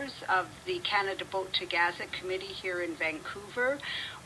members of the Canada Boat to Gaza Committee here in Vancouver.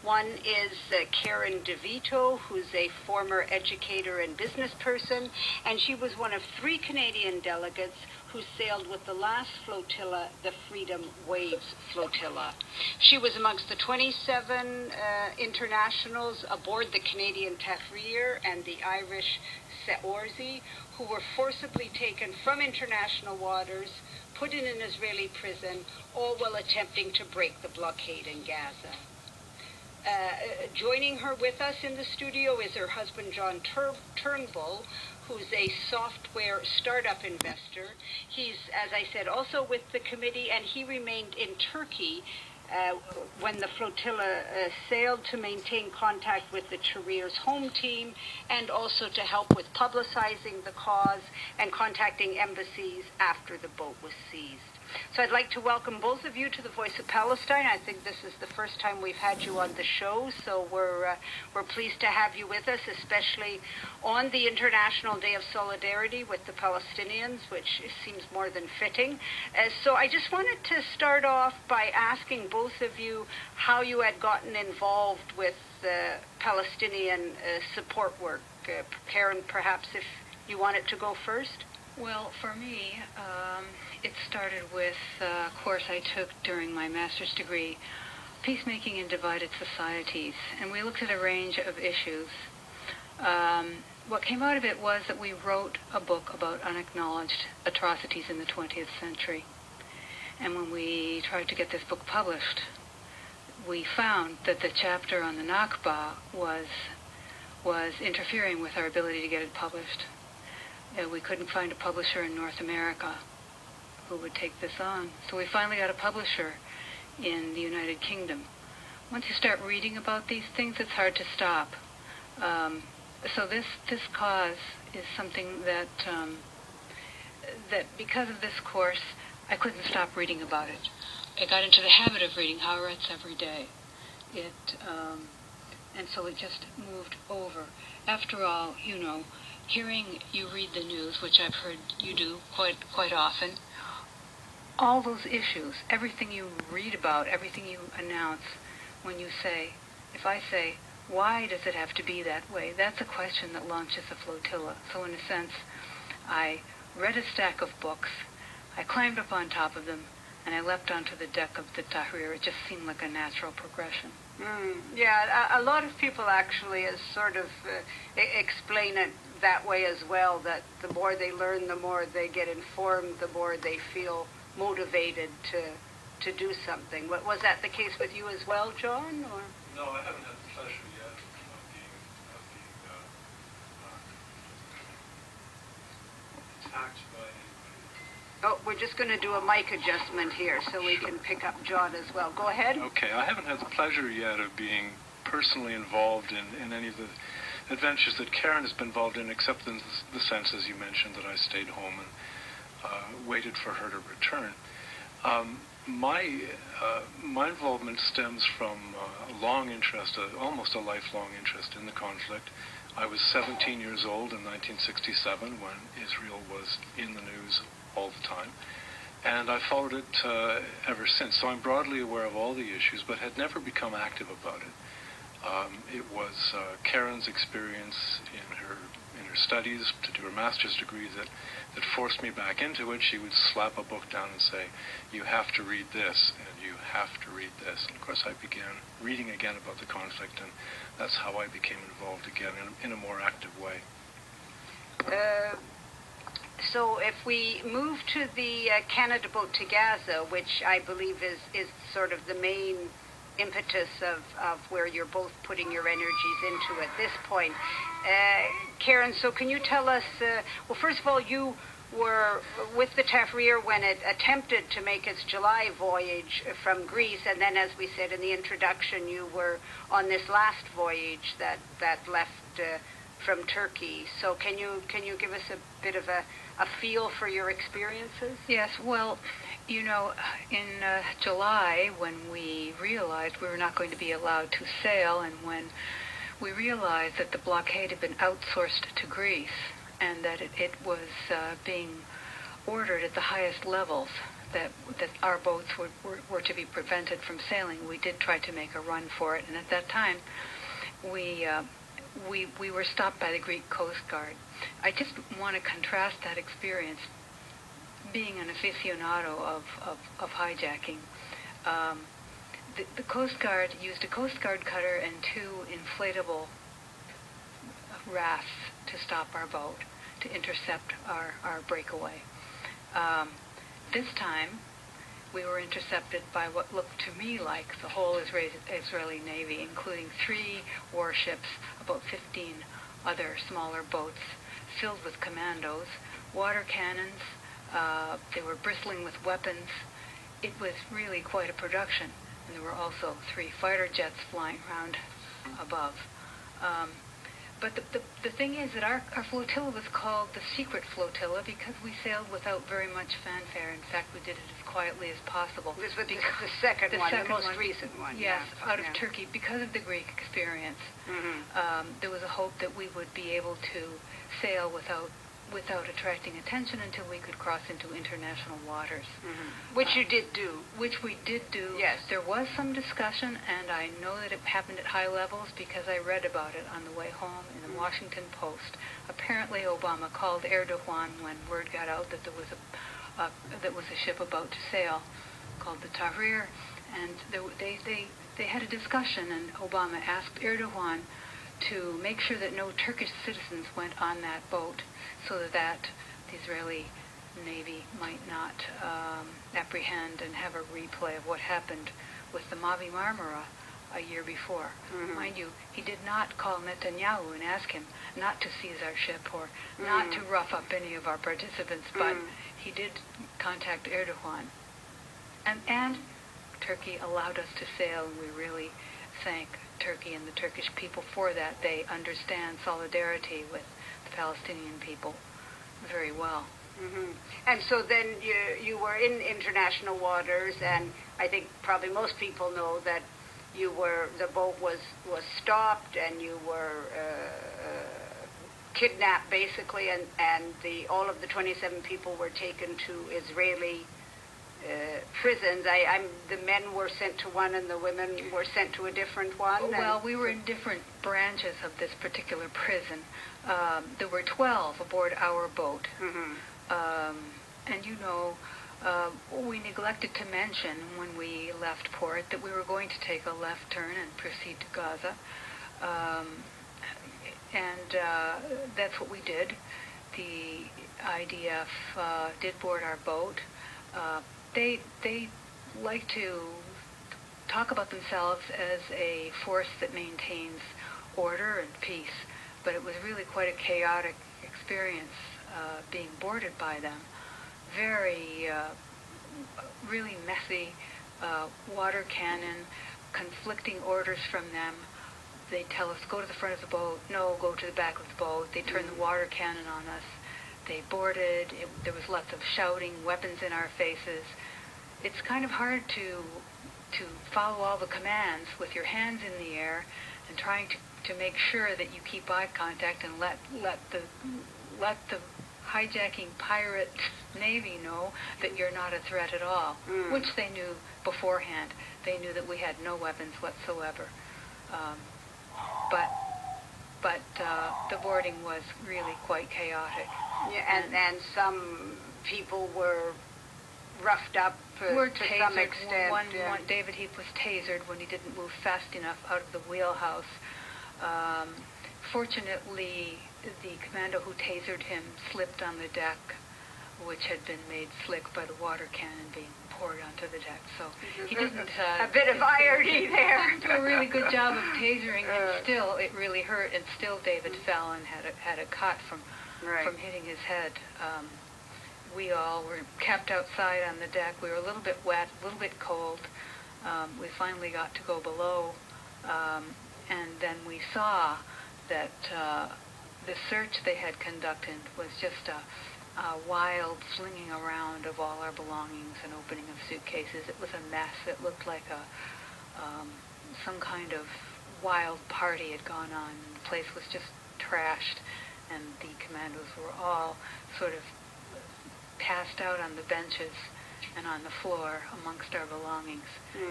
One is Karen DeVito, who's a former educator and business person, and she was one of 3 Canadian delegates who sailed with the last flotilla, the Freedom Waves Flotilla. She was amongst the 27 internationals aboard the Canadian Tahrir and the Irish Seorzi, who were forcibly taken from international waters, put in an Israeli prison, all while attempting to break the blockade in Gaza. Joining her with us in the studio is her husband, John Turnbull, who's a software startup investor. He's, as I said, also with the committee, and he remained in Turkey when the flotilla sailed to maintain contact with the Tahrir's home team and also to help with publicizing the cause and contacting embassies after the boat was seized. So I'd like to welcome both of you to the Voice of Palestine. I think this is the first time we've had you on the show, so we're pleased to have you with us, especially on the International Day of Solidarity with the Palestinians, which seems more than fitting. So I just wanted to start off by asking both of you how you had gotten involved with Palestinian support work. Karen, perhaps if you wanted to go first? Well, for me, it started with a course I took during my master's degree, Peacemaking in Divided Societies, and we looked at a range of issues. What came out of it was that we wrote a book about unacknowledged atrocities in the 20th century. And when we tried to get this book published, we found that the chapter on the Nakba was interfering with our ability to get it published. We couldn't find a publisher in North America who would take this on. So we finally got a publisher in the United Kingdom. Once you start reading about these things, it's hard to stop. So this cause is something that because of this course, I couldn't stop reading about it. I got into the habit of reading Haaretz every day. And so it just moved over. After all, hearing you read the news, which I've heard you do quite often, all those issues, everything you read about, everything you announce, when you say, if I say, why does it have to be that way? That's a question that launches a flotilla. So in a sense, I read a stack of books, I climbed up on top of them, and I leapt onto the deck of the Tahrir. It just seemed like a natural progression. Yeah, a lot of people actually sort of explain it that way as well, that the more they learn, the more they get informed, the more they feel motivated to do something. Was that the case with you as well, John? Or? No, I haven't had the pleasure yet of being attacked by anybody. Oh, we're just going to do a mic adjustment here so we can pick up John as well. Go ahead. Okay, I haven't had the pleasure yet of being personally involved in any of the adventures that Karen has been involved in, except in the sense, as you mentioned, that I stayed home and waited for her to return. My involvement stems from a long interest, almost a lifelong interest in the conflict. I was 17 years old in 1967 when Israel was in the news all the time, and I followed it ever since. So I'm broadly aware of all the issues, but had never become active about it. It was Karen's experience in her studies to do her master's degree that forced me back into it. She would slap a book down and say, you have to read this, and you have to read this. And of course I began reading again about the conflict, and that's how I became involved again in a more active way. So if we move to the Canada Boat to Gaza, which I believe is sort of the main impetus of where you're both putting your energies into at this point. Karen, so can you tell us, well, first of all, you were with the Tahrir when it attempted to make its July voyage from Greece, and then, as we said in the introduction, you were on this last voyage that left from Turkey. So can you give us a bit of a feel for your experiences? Yes, well, in July, when we realized we were not going to be allowed to sail, and when we realized that the blockade had been outsourced to Greece, and that it was being ordered at the highest levels that our boats were to be prevented from sailing, we did try to make a run for it. And at that time, we were stopped by the Greek Coast Guard. I just want to contrast that experience, being an aficionado of hijacking. The Coast Guard used a Coast Guard cutter and 2 inflatable rafts to stop our boat, to intercept our breakaway. This time, we were intercepted by what looked to me like the whole Israeli Navy, including 3 warships, about 15 other smaller boats filled with commandos, water cannons. They were bristling with weapons. It was really quite a production. And there were also 3 fighter jets flying around above. But the thing is that our flotilla was called the Secret Flotilla because we sailed without very much fanfare. In fact, we did it as quietly as possible. This was the second one, the most recent one. Yes, out of Turkey, because of the Greek experience. There was a hope that we would be able to sail without attracting attention until we could cross into international waters. Which you did do. Which we did do. Yes. There was some discussion, and I know that it happened at high levels because I read about it on the way home in the Washington Post. Apparently Obama called Erdogan when word got out that there was a ship about to sail called the Tahrir, and they had a discussion, and Obama asked Erdogan to make sure that no Turkish citizens went on that boat, so that the Israeli Navy might not apprehend and have a replay of what happened with the Mavi Marmara a year before. Mind you, he did not call Netanyahu and ask him not to seize our ship or not to rough up any of our participants, but he did contact Erdogan. And Turkey allowed us to sail, and we really thank Turkey and the Turkish people for that. They understand solidarity with the Palestinian people very well. And so then you were in international waters, and I think probably most people know that the boat was stopped, and you were kidnapped basically, and all of the 27 people were taken to Israeli prisons. The men were sent to one, and the women were sent to a different one. Well, we were in different branches of this particular prison. There were 12 aboard our boat, and we neglected to mention when we left port that we were going to take a left turn and proceed to Gaza, and that's what we did. The IDF did board our boat. They like to talk about themselves as a force that maintains order and peace, but it was really quite a chaotic experience being boarded by them. Very, really messy, water cannon, conflicting orders from them. They tell us, go to the front of the boat. No, go to the back of the boat. They turn the water cannon on us. They boarded. There was lots of shouting, weapons in our faces. It's kind of hard to follow all the commands with your hands in the air and trying to make sure that you keep eye contact and let the hijacking pirate Navy know that you're not a threat at all, which they knew beforehand. They knew that we had no weapons whatsoever. But the boarding was really quite chaotic. Yeah, and some people were roughed up to some extent. One, David Heath was tasered when he didn't move fast enough out of the wheelhouse. Fortunately, the commando who tasered him slipped on the deck, which had been made slick by the water cannon being poured onto the deck. So he didn't... a bit of irony there. Did a really good job of tasering, and still it really hurt, and still David fell and had a cut from hitting his head. We all were kept outside on the deck. We were a little bit wet, a little bit cold. We finally got to go below, and then we saw that the search they had conducted was just a wild flinging around of all our belongings and opening of suitcases. It was a mess. It looked like some kind of wild party had gone on. The place was just trashed, and the commandos were all sort of passed out on the benches and on the floor amongst our belongings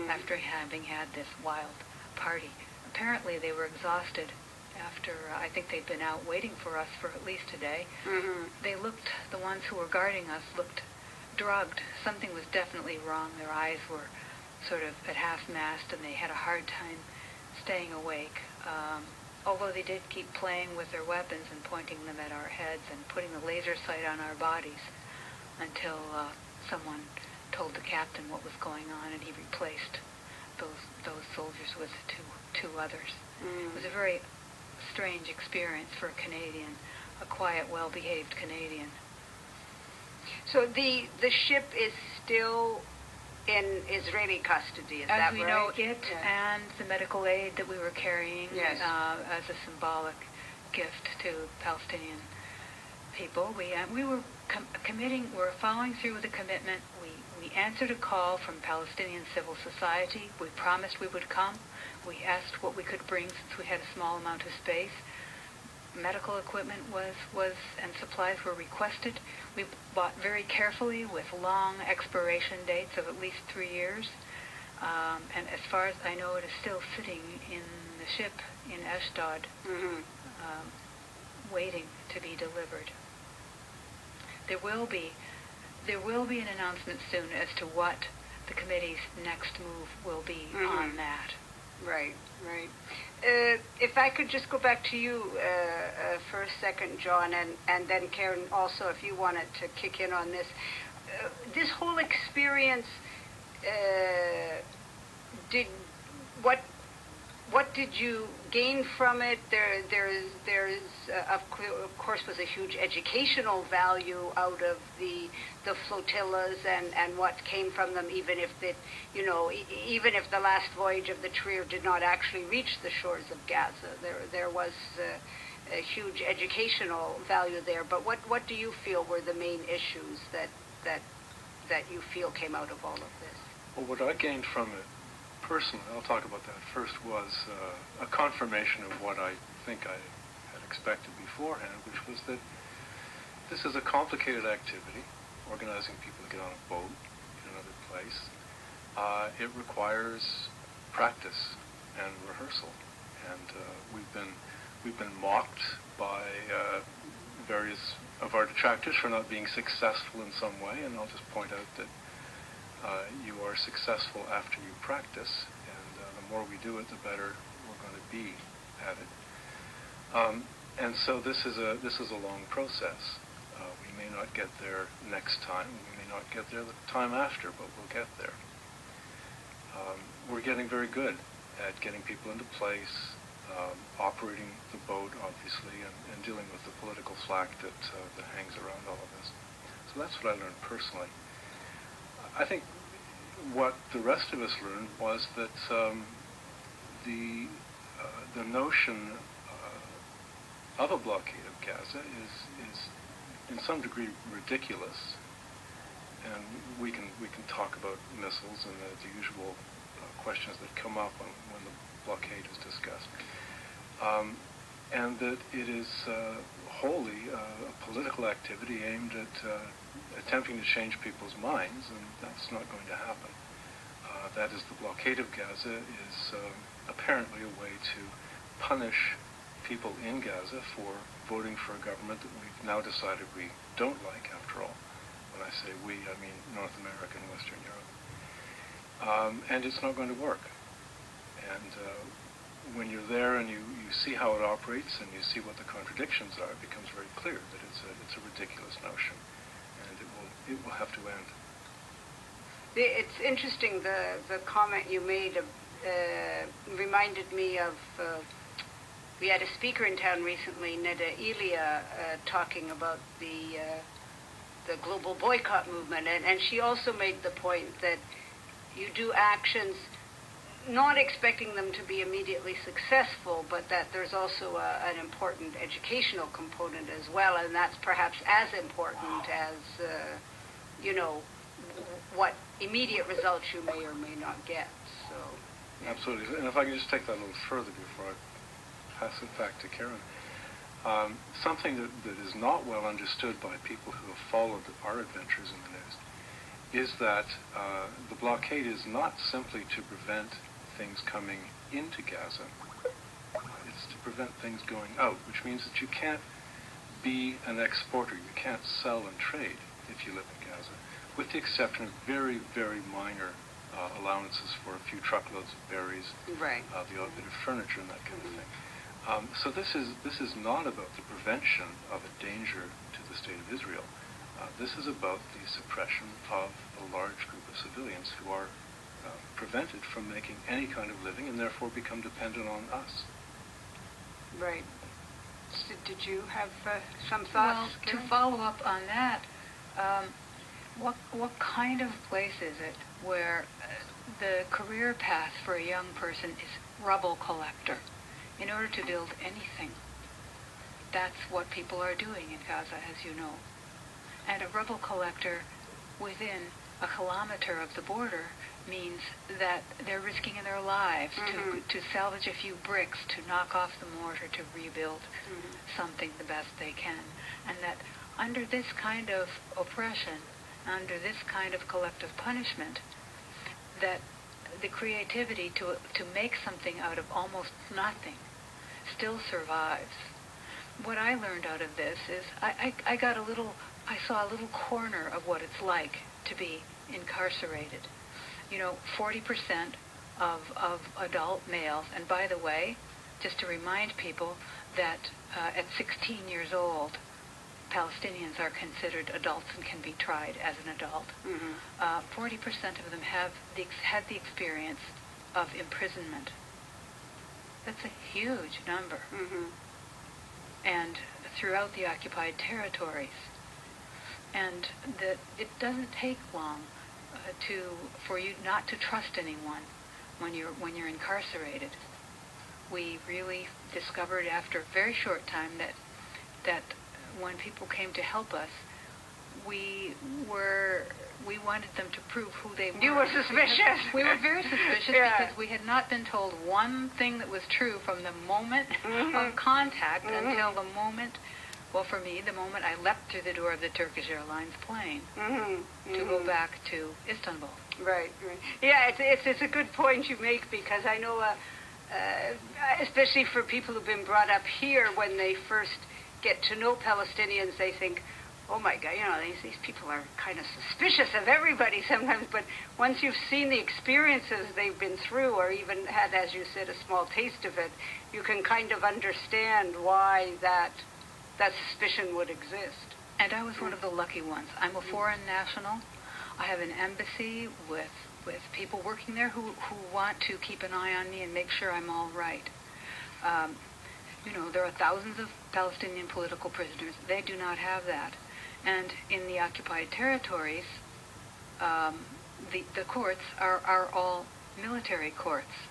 after having had this wild party. Apparently they were exhausted after, I think they'd been out waiting for us for at least a day. They looked, the ones who were guarding us looked drugged. Something was definitely wrong. Their eyes were sort of at half-mast, and they had a hard time staying awake. Although they did keep playing with their weapons and pointing them at our heads and putting the laser sight on our bodies until someone told the captain what was going on, and he replaced those soldiers with two others. It was a very strange experience for a Canadian, a quiet, well-behaved Canadian. So the ship is still in Israeli custody, is that right? As we know, and the medical aid that we were carrying as a symbolic gift to Palestinian people. We were we're following through with a commitment. We answered a call from Palestinian civil society. We promised we would come. We asked what we could bring since we had a small amount of space. Medical equipment and supplies were requested. We bought very carefully with long expiration dates of at least 3 years. And as far as I know, it is still sitting in the ship in Ashdod, waiting to be delivered. There will be an announcement soon as to what the committee's next move will be on that. Right. If I could just go back to you for a second, John, and then Karen also, if you wanted to kick in on this. This whole experience, what did you gain from it? There's of course was a huge educational value out of the flotillas and what came from them, even if even if the last voyage of the Trier did not actually reach the shores of Gaza, there was a huge educational value there. But what do you feel were the main issues that you feel came out of all of this? Well, what I gained from it personally, I'll talk about that first, was a confirmation of what I think I had expected beforehand, which was that this is a complicated activity, organizing people to get on a boat in another place. It requires practice and rehearsal, and we've been mocked by various of our detractors for not being successful in some way, and I'll just point out that you are successful after you practice, and the more we do it, the better we're going to be at it. And so this is a long process. We may not get there next time. We may not get there the time after, but we'll get there. We're getting very good at getting people into place, operating the boat, obviously, and dealing with the political flack that hangs around all of this. So that's what I learned personally. I think what the rest of us learned was that the notion of a blockade of Gaza is in some degree ridiculous, and we can talk about missiles and the usual questions that come up when the blockade is discussed, and that it is wholly a political activity aimed at attempting to change people's minds, and that's not going to happen. That is, the blockade of Gaza is apparently a way to punish people in Gaza for voting for a government that we've now decided we don't like, after all. When I say we, I mean North America and Western Europe. And it's not going to work. And when you're there and you see how it operates and you see what the contradictions are, it becomes very clear that it's a ridiculous notion, and it will have to end. It's interesting, the comment you made reminded me of, we had a speaker in town recently, Neda Elia, talking about the global boycott movement, and she also made the point that you do actions not expecting them to be immediately successful, but that there's also an important educational component as well, and that's perhaps as important as, what immediate results you may or may not get. So, yeah. Absolutely. And if I can just take that a little further before I pass it back to Karen. Something that is not well understood by people who have followed our adventures in the news is that the blockade is not simply to prevent things coming into Gaza. It's to prevent things going out, which means that you can't be an exporter. You can't sell and trade if you live in Gaza, with the exception of very, very minor allowances for a few truckloads of berries, Right. The odd bit of furniture and that kind of thing. So this is not about the prevention of a danger to the state of Israel. This is about the suppression of a large group of civilians who are prevented from making any kind of living and therefore become dependent on us. Right. So did you have some thoughts? Well, to follow up on that, what kind of place is it where the career path for a young person is rubble collector? In order to build anything, that's what people are doing in Gaza, as you know. And a rubble collector within a kilometer of the border means that they're risking their lives to salvage a few bricks, to knock off the mortar, to rebuild something the best they can. And that under this kind of oppression, under this kind of collective punishment, that the creativity to make something out of almost nothing still survives. What I learned out of this is I saw a little corner of what it's like to be incarcerated. 40% of adult males, and by the way, just to remind people that at 16 years old, Palestinians are considered adults and can be tried as an adult. 40% of them had the experience of imprisonment. That's a huge number. And throughout the occupied territories. And that it doesn't take long for you not to trust anyone when you're incarcerated. We really discovered after a very short time that when people came to help us, we wanted them to prove who they were. You were suspicious. We were very suspicious because we had not been told one thing that was true from the moment of contact until the moment, well, for me, the moment I leapt through the door of the Turkish Airlines plane to go back to Istanbul. Right. Yeah, it's a good point you make, because I know, especially for people who've been brought up here, when they first get to know Palestinians, they think, oh my God, these people are kind of suspicious of everybody sometimes, but once you've seen the experiences they've been through, or even had, as you said, a small taste of it, you can kind of understand why that suspicion would exist. And I was one of the lucky ones. I'm a foreign national. I have an embassy with people working there who want to keep an eye on me and make sure I'm all right. There are thousands of Palestinian political prisoners. They do not have that. And in the occupied territories, the courts are all military courts.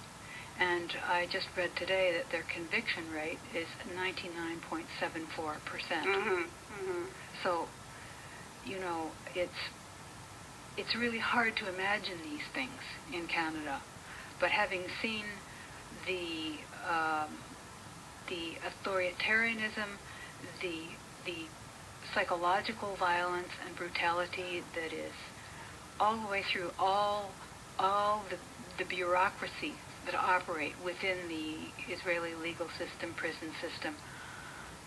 And I just read today that their conviction rate is 99.74%. So, it's really hard to imagine these things in Canada. But having seen the authoritarianism, the psychological violence and brutality that is all the way through all the bureaucracy that operate within the Israeli legal system, prison system,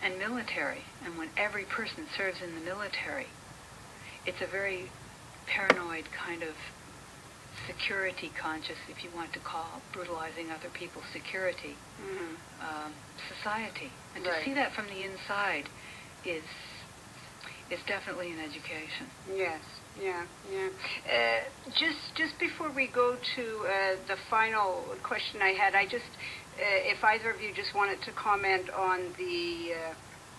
and military. And when every person serves in the military, it's a very paranoid kind of security conscious, if you want to call brutalizing other people's security, society. And to see that from the inside is definitely an education. Yes, yeah. Just before we go to the final question I had, if either of you just wanted to comment on the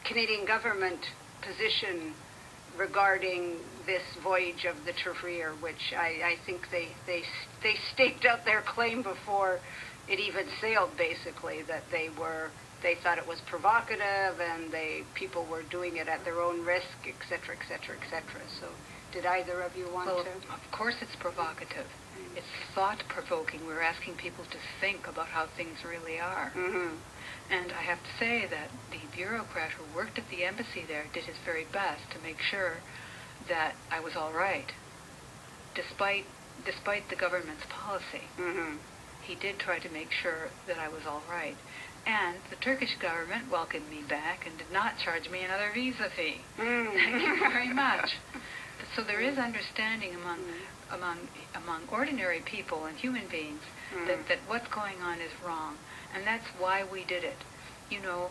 Canadian government position regarding this voyage of the Tahrir, which I think they staked out their claim before it even sailed, basically, that they thought it was provocative and people were doing it at their own risk, etc., etc., etc. So did either of you want to? Of course it's provocative. It's thought-provoking. We're asking people to think about how things really are. And I have to say that the bureaucrat who worked at the embassy there did his very best to make sure that I was all right. despite the government's policy, he did try to make sure that I was all right. And the Turkish government welcomed me back and did not charge me another visa fee. Thank you very much. So there is understanding among ordinary people and human beings that what's going on is wrong, and that's why we did it. You know,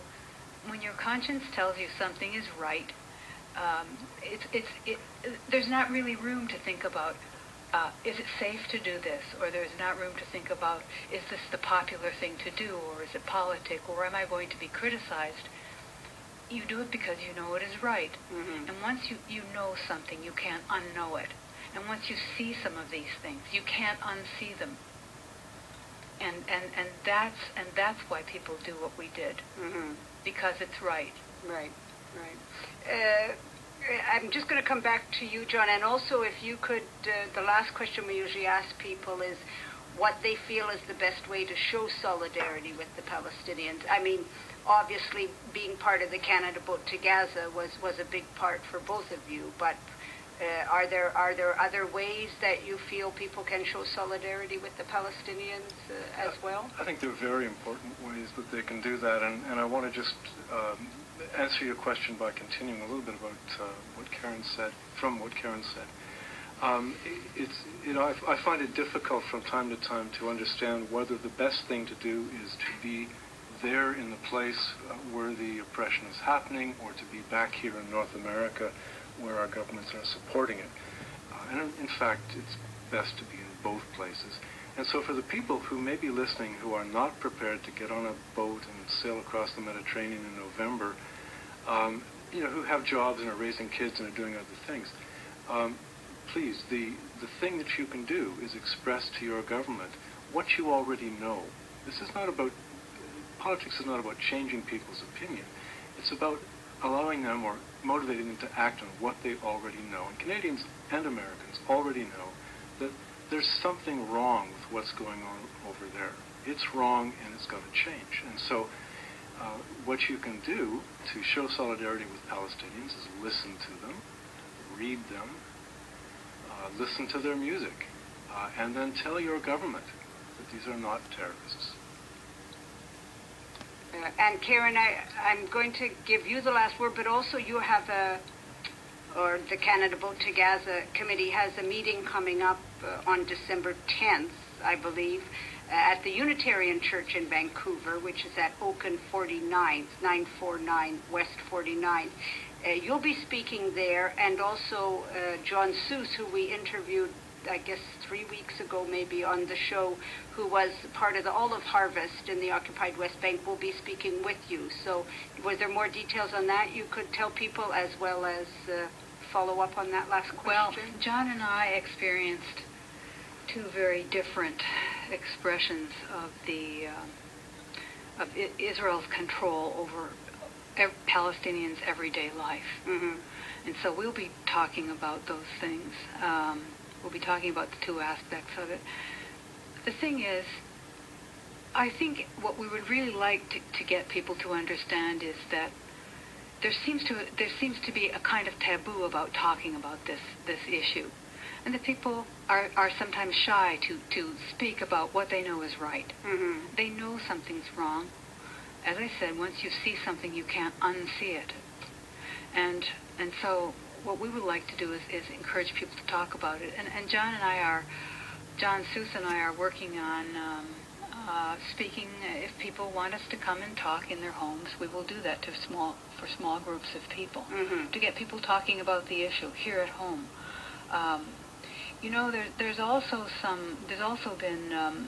when your conscience tells you something is right, there's not really room to think about, is it safe to do this? Or there's not room to think about, is this the popular thing to do? Or is it politic? Or am I going to be criticized? You do it because you know it is right. And once you know something, you can't unknow it. And once you see some of these things, you can't unsee them. And that's why people do what we did. Because it's right. Right. I'm just going to come back to you, John, and also if you could, the last question we usually ask people is what they feel is the best way to show solidarity with the Palestinians. I mean, obviously being part of the Canada Boat to Gaza was a big part for both of you, but are there other ways that you feel people can show solidarity with the Palestinians as well? I think there are very important ways that they can do that, and I want to just answer your question by continuing a little bit about what Karen said. I find it difficult from time to time to understand whether the best thing to do is to be there in the place where the oppression is happening, or to be back here in North America where our governments are supporting it. And in fact, it's best to be in both places. And so for the people who may be listening who are not prepared to get on a boat and sail across the Mediterranean in November, who have jobs and are raising kids and are doing other things, please, the thing that you can do is express to your government what you already know. This is not about, politics is not about changing people's opinion. It's about allowing them or motivating them to act on what they already know. And Canadians and Americans already know that there's something wrong with what's going on over there. It's wrong and it's got to change. And so what you can do to show solidarity with Palestinians is listen to them, read them, listen to their music, and then tell your government that these are not terrorists. And Karen, I'm going to give you the last word, but also you have the Canada Boat to Gaza Committee has a meeting coming up on December 10th, I believe, at the Unitarian Church in Vancouver, which is at Oaken 49th, 949 West 49. You'll be speaking there, and also John Seuss, who we interviewed, I guess 3 weeks ago maybe on the show, who was part of the olive harvest in the occupied West Bank, will be speaking with you. So was there more details on that you could tell people, as well as follow up on that last question? Well, John and I experienced two very different expressions of Israel's control over Palestinians' everyday life. And so we'll be talking about those things. We'll be talking about the two aspects of it. The thing is, I think what we would really like to get people to understand is that there seems to be a kind of taboo about talking about this issue, and that people are sometimes shy to speak about what they know is right. They know something's wrong. As I said, once you see something, you can't unsee it. And so what we would like to do is encourage people to talk about it. And John Seuss and I are working on speaking. If people want us to come and talk in their homes, we will do that for small groups of people, to get people talking about the issue here at home. There's also been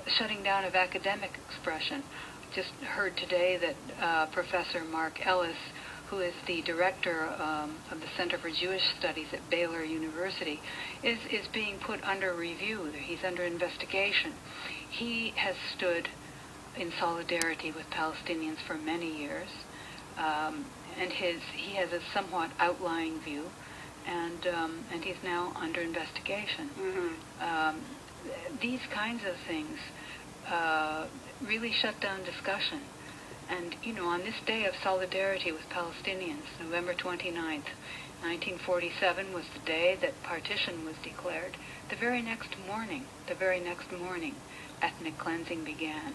shutting down of academic expression. Just heard today that Professor Mark Ellis, who is the director of the Center for Jewish Studies at Baylor University, is being put under review. He's under investigation. He has stood in solidarity with Palestinians for many years, and he has a somewhat outlying view, and he's now under investigation. These kinds of things really shut down discussion. And, on this day of solidarity with Palestinians, November 29th, 1947 was the day that partition was declared. The very next morning, ethnic cleansing began.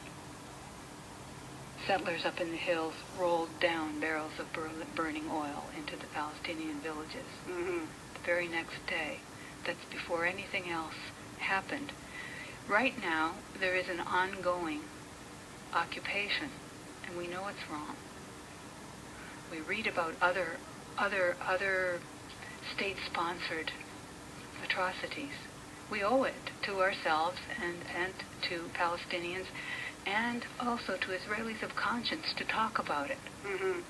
Settlers up in the hills rolled down barrels of burning oil into the Palestinian villages. Mm-hmm. The very next day. That's before anything else happened. Right now, there is an ongoing occupation, and we know it's wrong. We read about other state-sponsored atrocities. We owe it to ourselves and to Palestinians and also to Israelis of conscience to talk about it. Mm-hmm.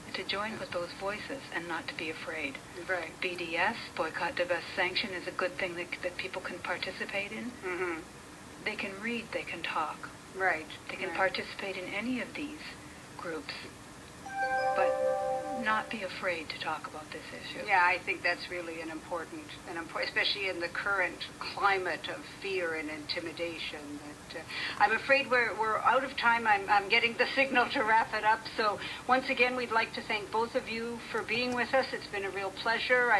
And to join with those voices and not to be afraid. Right. BDS, Boycott, Divest, Sanction, is a good thing that people can participate in. Mm-hmm. They can read, they can talk. Right. They can participate in any of these groups, but not be afraid to talk about this issue. Yeah, I think that's really an important, especially in the current climate of fear and intimidation. That I'm afraid we're out of time. I'm getting the signal to wrap it up. So once again, we'd like to thank both of you for being with us. It's been a real pleasure.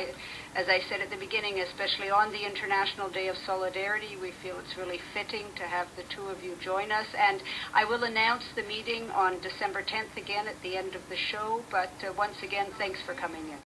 As I said at the beginning, especially on the International Day of Solidarity, we feel it's really fitting to have the two of you join us. And I will announce the meeting on December 10th again at the end of the show. But once again, thanks for coming in.